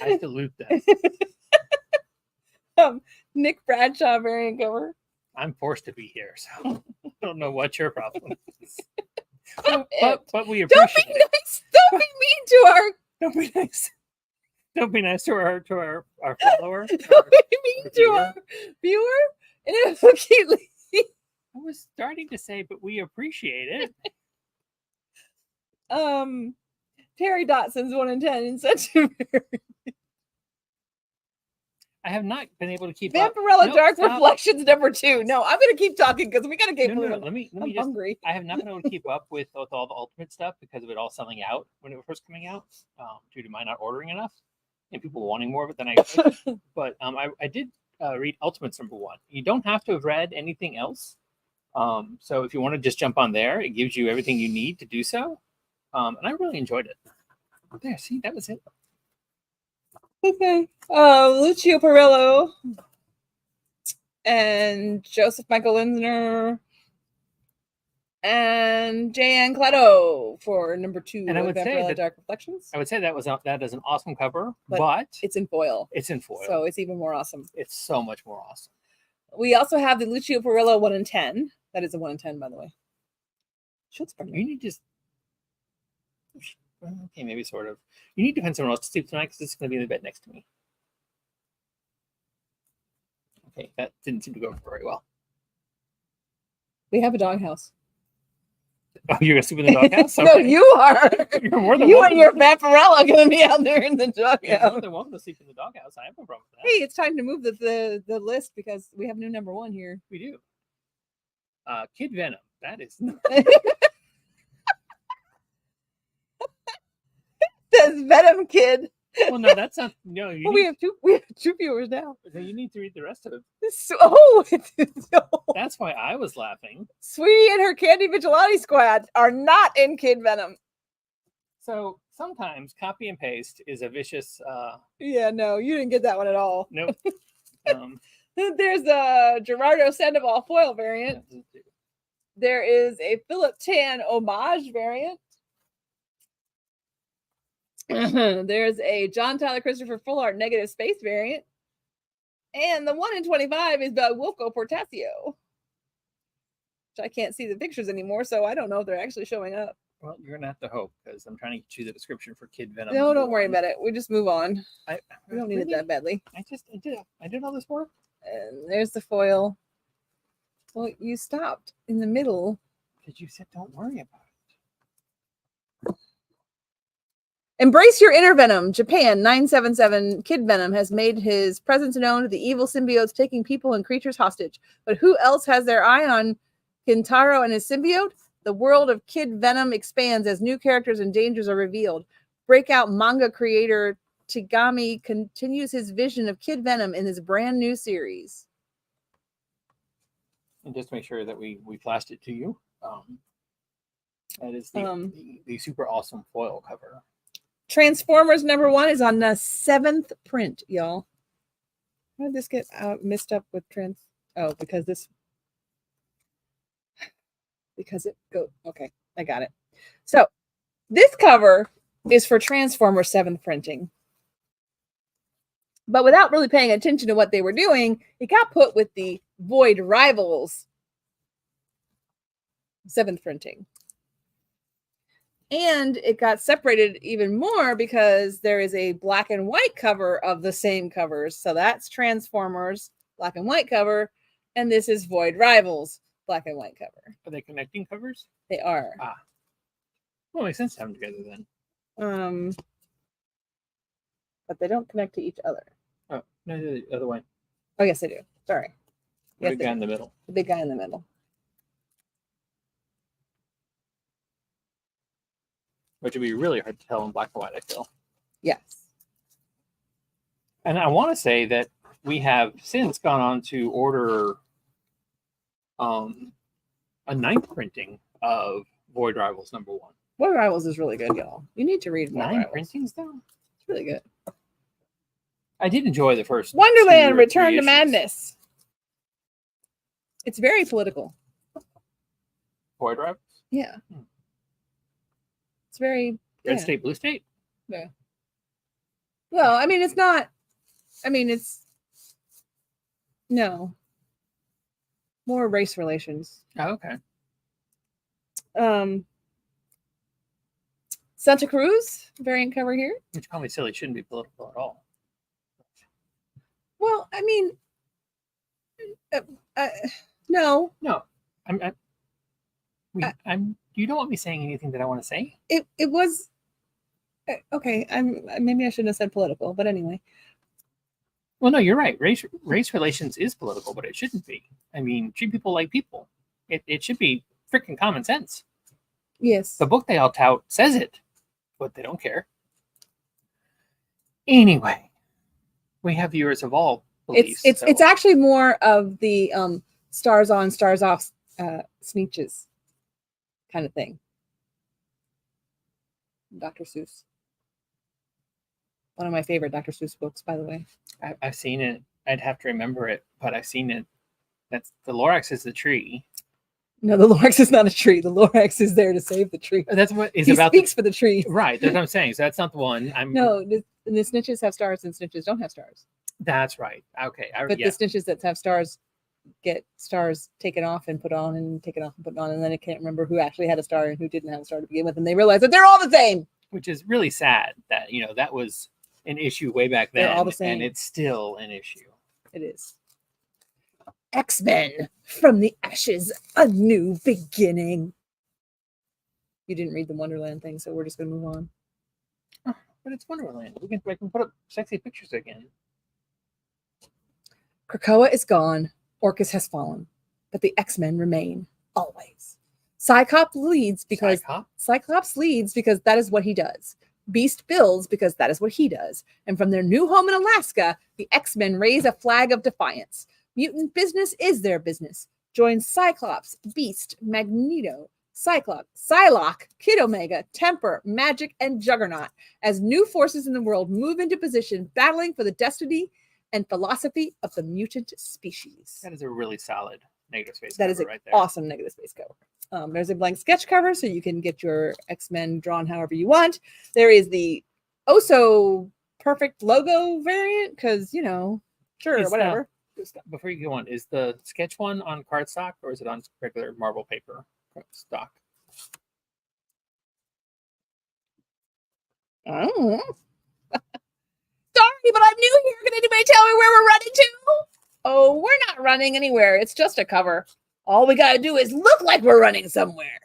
I salute them. Nick Bradshaw variant cover. I'm forced to be here, so I don't know what your problem is. But we appreciate Don't be nice. Don't be mean to our. Don't be nice. Don't be nice to our follower. Don't be mean to our viewer. And it was cutely. I was starting to say, but we appreciate it. Terry Dotson's 1 in 10 in such a very. I have not been able to keep Vampirella up. Dark Reflections number 2. No, I'm gonna keep talking because we gotta keep moving. Let me I'm just, hungry. I have not been able to keep up with all the Ultimate stuff because of it all selling out when it was first coming out, due to my not ordering enough and people wanting more of it than I could. But I did read Ultimates number 1. You don't have to have read anything else. So if you want to just jump on there, it gives you everything you need to do so. And I really enjoyed it. There, see, that was it. Okay. Lucio Perillo and Joseph Michael Linsner and Jan Clado for number 2. And I would say that Dark Reflections. I would say that is an awesome cover, but it's in foil. It's in foil, so it's even more awesome. It's so much more awesome. We also have the Lucio Perillo 1 in 10. That is a 1 in 10, by the way. You need to just. Okay, maybe sort of. You need to find someone else to sleep tonight because it's going to be in the bed next to me. Okay, that didn't seem to go very well. We have a doghouse. Oh, you're going to sleep in the doghouse? Okay. No, you are. You're more than you welcome. and your Vampirella are going to be out there in the doghouse. You're more than welcome to sleep in the doghouse. I have no problem with that. Hey, it's time to move the list because we have new number 1 here. We do. Kid Venom. That is. Says Venom Kid. Well, no, that's not. No, we have two viewers now. You need to read the rest of it. That's why I was laughing. Sweetie and her Candy Vigilante Squad are not in Kid Venom. So sometimes copy and paste is a vicious. Yeah, no, you didn't get that one at all. Nope. There's a Gerardo Sandoval foil variant. There is a Philip Tan homage variant. There's a John Tyler Christopher Full Art negative space variant. And the 1 in 25 is by Wilco Portasio. Which I can't see the pictures anymore, so I don't know if they're actually showing up. Well, you're gonna have to hope because I'm trying to get you the description for Kid Venom. No, don't worry about it. We just move on. I We don't need it that badly. I did all this work. And there's the foil. Well, you stopped in the middle. Because you said don't worry about it. Embrace your inner venom. Japan 977 Kid Venom has made his presence known to the evil symbiotes taking people and creatures hostage. But who else has their eye on Kintaro and his symbiote? The world of Kid Venom expands as new characters and dangers are revealed. Breakout manga creator Tigami continues his vision of Kid Venom in his brand new series. And just to make sure that we flashed it to you, that is the super awesome foil cover. Transformers #1 is on the 7th print, y'all. How did this get mixed up with Oh, because it go. Okay, I got it. So this cover is for Transformers 7th printing. But without really paying attention to what they were doing, it got put with the Void Rivals 7th printing. And it got separated even more because there is a black and white cover of the same covers. So that's Transformers, black and white cover. And this is Void Rivals, black and white cover. Are they connecting covers? They are. Well, it makes sense to have them together then. But they don't connect to each other. Oh, no, the other way. Oh, yes, they do. Sorry. The big guy in the middle. The big guy in the middle. Which would be really hard to tell in black and white, I feel. Yes. And I want to say that we have since gone on to order a 9th printing of Void Rivals #1. Void Rivals is really good, y'all. You need to read Void 9 Rivals. printings, though? It's really good. I did enjoy the first Wonderland 2 or Return 3 to issues. Madness. It's very political. Void Rivals? Yeah. It's very Red State, Blue State? Yeah. Well, I mean, it's not. I mean, it's no more race relations. Oh, okay. Santa Cruz variant cover here. Which probably silly shouldn't be political at all. Well, I mean, no. No, you don't want me saying anything that I want to say. It was okay. Maybe I shouldn't have said political, but anyway. Well, no, you're right. Race relations is political, but it shouldn't be. I mean, treat people like people. It should be freaking common sense. Yes. The book they all tout says it, but they don't care. Anyway, we have viewers of all beliefs. It's actually more of the stars on, stars off sneeches kind of thing. Dr. Seuss. One of my favorite Dr. Seuss books, by the way. I've seen it. I'd have to remember it, but I've seen it. That's the Lorax is the tree. No, the Lorax is not a tree. The Lorax is there to save the tree. That's what is he about. Speaks for the tree. Right. That's what I'm saying. So that's not the one. No, the snitches have stars and snitches don't have stars. That's right. Okay. But the snitches that have stars get stars taken off and put on and taken off and put on, and then I can't remember who actually had a star and who didn't have a star to begin with, and they realize that they're all the same. Which is really sad that that was an issue way back then. They're all the same. And it's still an issue. It is. X-Men from the ashes, a new beginning. You didn't read the Wonderland thing, so we're just gonna move on. Oh, but it's Wonderland. We can put up sexy pictures again. Krakoa is gone. Orcus has fallen, but the X-Men remain always. Cyclops leads because that is what he does. Beast builds because that is what he does. And from their new home in Alaska, the X-Men raise a flag of defiance. Mutant business is their business. Join Cyclops, Beast, Magneto, Cyclops, Psylocke, Kid Omega, Temper, Magic, and Juggernaut as new forces in the world move into position, battling for the destiny and philosophy of the mutant species. That is a really solid negative space cover. That is an right there. Awesome negative space cover. There's a blank sketch cover, so you can get your X-Men drawn however you want. There is the so perfect logo variant, because, sure, whatever. Before you go on, is the sketch one on cardstock or is it on regular Marvel paper stock? I don't know. Sorry, but I'm new here. Can anybody tell me where we're running to? Oh, we're not running anywhere. It's just a cover. All we gotta do is look like we're running somewhere.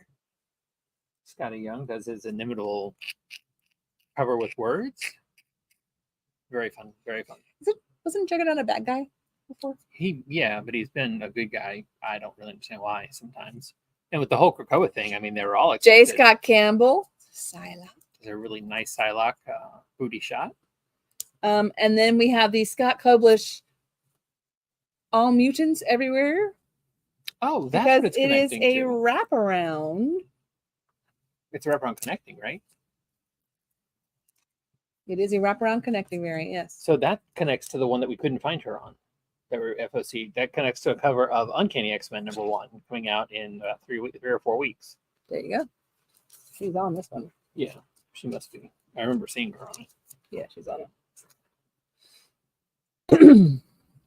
Scotty Young does his inimitable cover with words. Very fun. Very fun. Wasn't Juggernaut a bad guy before? Yeah, but he's been a good guy. I don't really understand why sometimes. And with the whole Krakoa thing, I mean, they were all J. expected. Scott Campbell. Psylocke. It's a really nice Psylocke booty shot. And then we have the Scott Koblish All Mutants Everywhere. Oh, that's because what it's it is connecting a to. wraparound. It's a wraparound connecting, right? It is a wraparound connecting variant, yes. So that connects to the one that we couldn't find her on. That were FOC. That connects to a cover of Uncanny X-Men #1 coming out in 3 or 4 weeks. There you go. She's on this one. Yeah, she must be. I remember seeing her on it. Yeah, she's on it.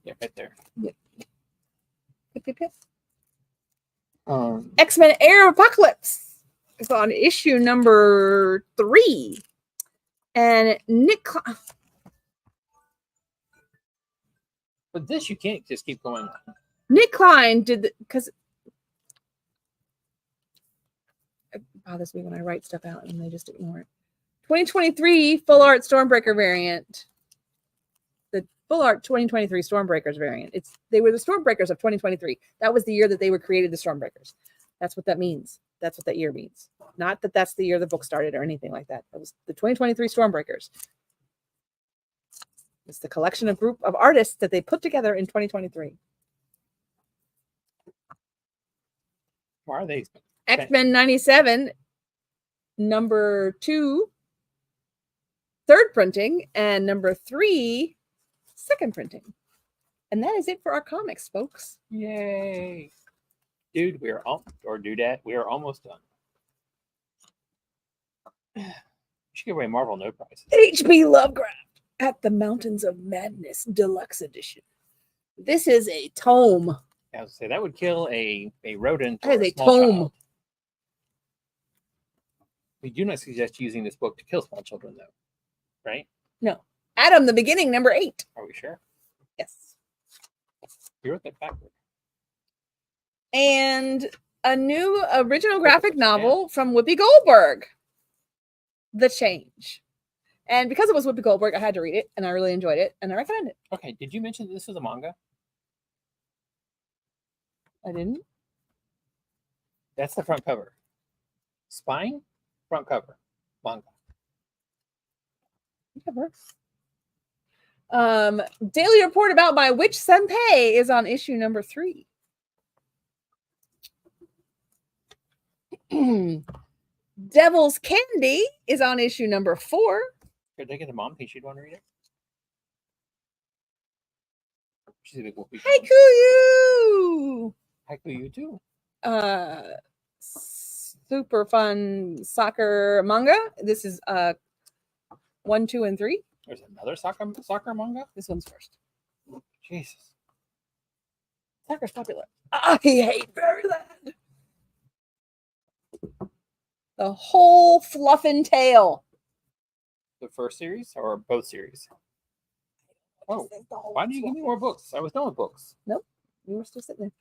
Yeah, right there. Yep. Yep. Um, X-Men Air Apocalypse is on issue number 3. And but this you can't just keep going on. Nick Klein did because it bothers me when I write stuff out and they just ignore it. 2023 full art Stormbreaker variant. The full art 2023 Stormbreakers variant. They were the Stormbreakers of 2023. That was the year that they were created, the Stormbreakers. That's what that means. That's what that year means. Not that that's the year the book started or anything like that. It was the 2023 Stormbreakers. It's the collection of group of artists that they put together in 2023. Why are they? X-Men 97, number 2, third printing, and number 3, second printing. And that is it for our comics, folks. Yay. Dude, we are almost done. You should give away Marvel No Prizes. H.P. Lovecraft at the Mountains of Madness Deluxe Edition. This is a tome. I would say that would kill a rodent. That is a small tome. child. We do not suggest using this book to kill small children, though. Right? No. Adam, the Beginning, number 8. Are we sure? Yes. You wrote that backward. And a new original graphic novel from Whoopi Goldberg, The Change. And because it was Whoopi Goldberg, I had to read it, and I really enjoyed it, and I recommend it. Okay, did you mention that this was a manga? I didn't? That's the front cover. Spine, front cover, manga. Whatever. Daily Report About My Witch Senpai is on issue number 3. Devil's Candy is on issue number 4. Could I get a mom? Think she'd want to read it? She's a big Whoopi. Haiku you! Haiku you too. Super fun soccer manga. This is 1, 2, and 3. There's another soccer manga? This one's first. Jesus. Soccer's popular. I hate Fairyland. The whole fluff and tail. The first series or both series? Oh, why do you give me more books? I was done with books. Nope. You were still sitting there.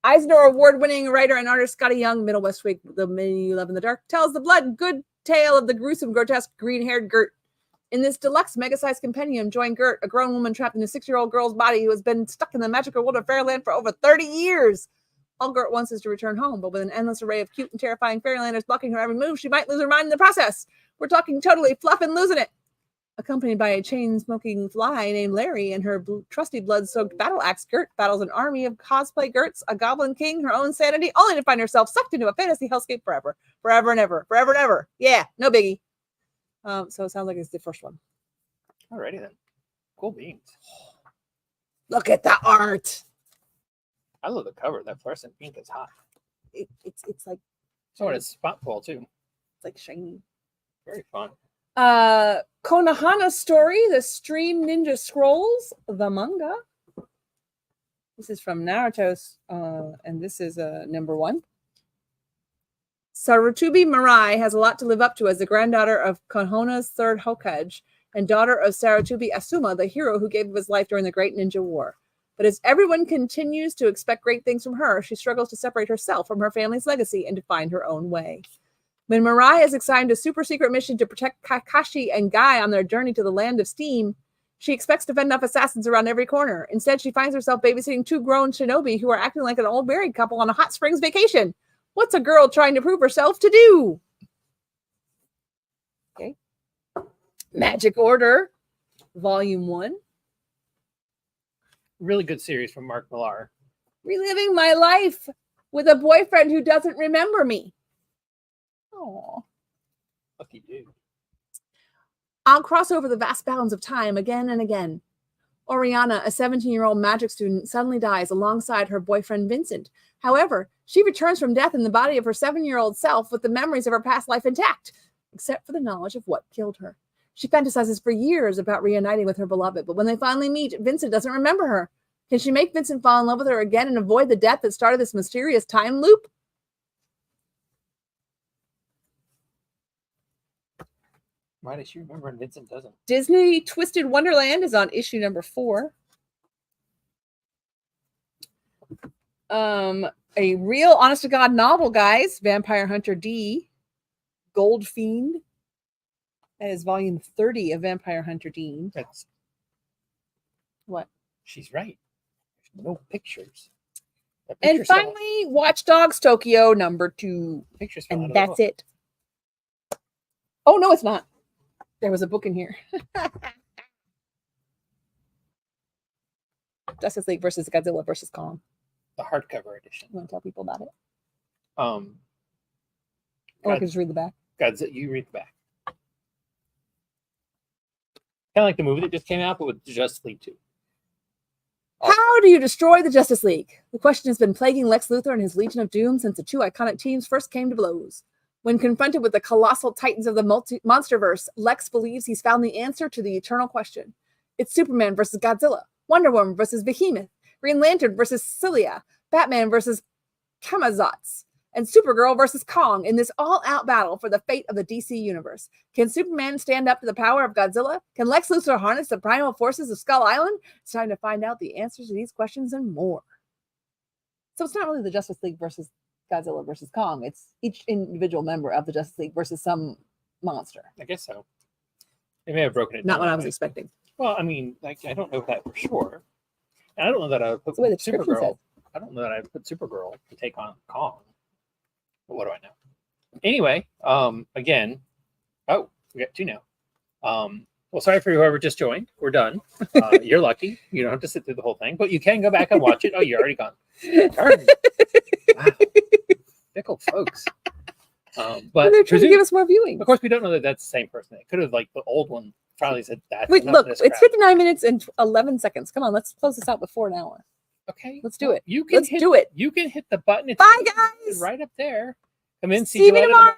Eisner Award-winning writer and artist Scotty Young, Middle West Week, The Men You Love in the Dark, tells the blood good tale of the gruesome, grotesque, green-haired Gert. In this deluxe, mega-sized compendium, join Gert, a grown woman trapped in a 6-year-old girl's body who has been stuck in the magical world of Fairyland for over 30 years. All Gert wants is to return home, but with an endless array of cute and terrifying Fairylanders blocking her every move, she might lose her mind in the process. We're talking totally fluff and losing it. Accompanied by a chain-smoking fly named Larry and her trusty blood-soaked battle axe, Gert battles an army of cosplay Gerts, a goblin king, her own sanity, only to find herself sucked into a fantasy hellscape forever. Forever and ever. Forever and ever. Yeah, no biggie. So it sounds like it's the first one. Alrighty then. Cool beans. Look at the art. I love the cover. That fluorescent pink is hot. It's like So it's spot ball too. it's like shiny. Very fun. Konohana Story, The Stream Ninja Scrolls, the manga. This is from Naruto, and this is number 1. Sarutobi Marai has a lot to live up to as the granddaughter of Konoha's third Hokage and daughter of Sarutobi Asuma, the hero who gave up his life during the Great Ninja War. But as everyone continues to expect great things from her, she struggles to separate herself from her family's legacy and to find her own way. When Mirai is assigned a super secret mission to protect Kakashi and Guy on their journey to the Land of Steam, she expects to fend off assassins around every corner. Instead, she finds herself babysitting two grown shinobi who are acting like an old married couple on a hot springs vacation. What's a girl trying to prove herself to do? Okay. Magic Order, Volume 1. Really good series from Mark Millar. Reliving my life with a boyfriend who doesn't remember me. Oh, Lucky dude. I'll cross over the vast bounds of time again and again. Oriana, a 17-year-old magic student, suddenly dies alongside her boyfriend Vincent. However, she returns from death in the body of her 7-year-old self with the memories of her past life intact, except for the knowledge of what killed her. She fantasizes for years about reuniting with her beloved, but when they finally meet, Vincent doesn't remember her. Can she make Vincent fall in love with her again and avoid the death that started this mysterious time loop? Why does she remember and Vincent doesn't? Disney Twisted Wonderland is on issue number 4. A real honest-to-God novel, guys. Vampire Hunter D. Gold Fiend. That is volume 30 of Vampire Hunter D. That's what? She's right. There's no pictures. And finally, Watch Dogs Tokyo number 2. Pictures and that's it. Oh, no, it's not. There was a book in here. Justice League versus Godzilla versus Kong. The hardcover edition. You want to tell people about it? Or I can just read the back. Godzilla, you read the back. Kind of like the movie that just came out, but with Justice League 2. How do you destroy the Justice League? The question has been plaguing Lex Luthor and his Legion of Doom since the two iconic teams first came to blows. When confronted with the colossal titans of the monsterverse, Lex believes he's found the answer to the eternal question. It's Superman versus Godzilla, Wonder Woman versus Behemoth, Green Lantern versus Cilia, Batman versus Kamazotz, and Supergirl versus Kong in this all-out battle for the fate of the DC universe. Can Superman stand up to the power of Godzilla? Can Lex Luthor harness the primal forces of Skull Island? It's time to find out the answers to these questions and more. So it's not really the Justice League versus Godzilla versus Kong. It's each individual member of the Justice League versus some monster. I guess so. They may have broken it down. Not what I was expecting. Well, I mean, like, I don't know that for sure. And I don't know that I would put Supergirl. I don't know that I would put Supergirl to take on Kong. But what do I know? Anyway, again, oh, we got 2 now. Well, sorry for whoever just joined. We're done. You're lucky. You don't have to sit through the whole thing, but you can go back and watch it. Oh, you're already gone. Darn. Wow. Fickle folks. But they're trying to give us more viewing. Of course, we don't know that that's the same person. It could have, like, the old one finally said that. Wait, look, it's 59 minutes and 11 seconds. Come on, let's close this out before an hour. Okay. Let's do it. Let's do it. You can hit the button. It's bye, guys. Right up there. Come in, see you tomorrow.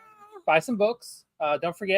Buy some books. Don't forget.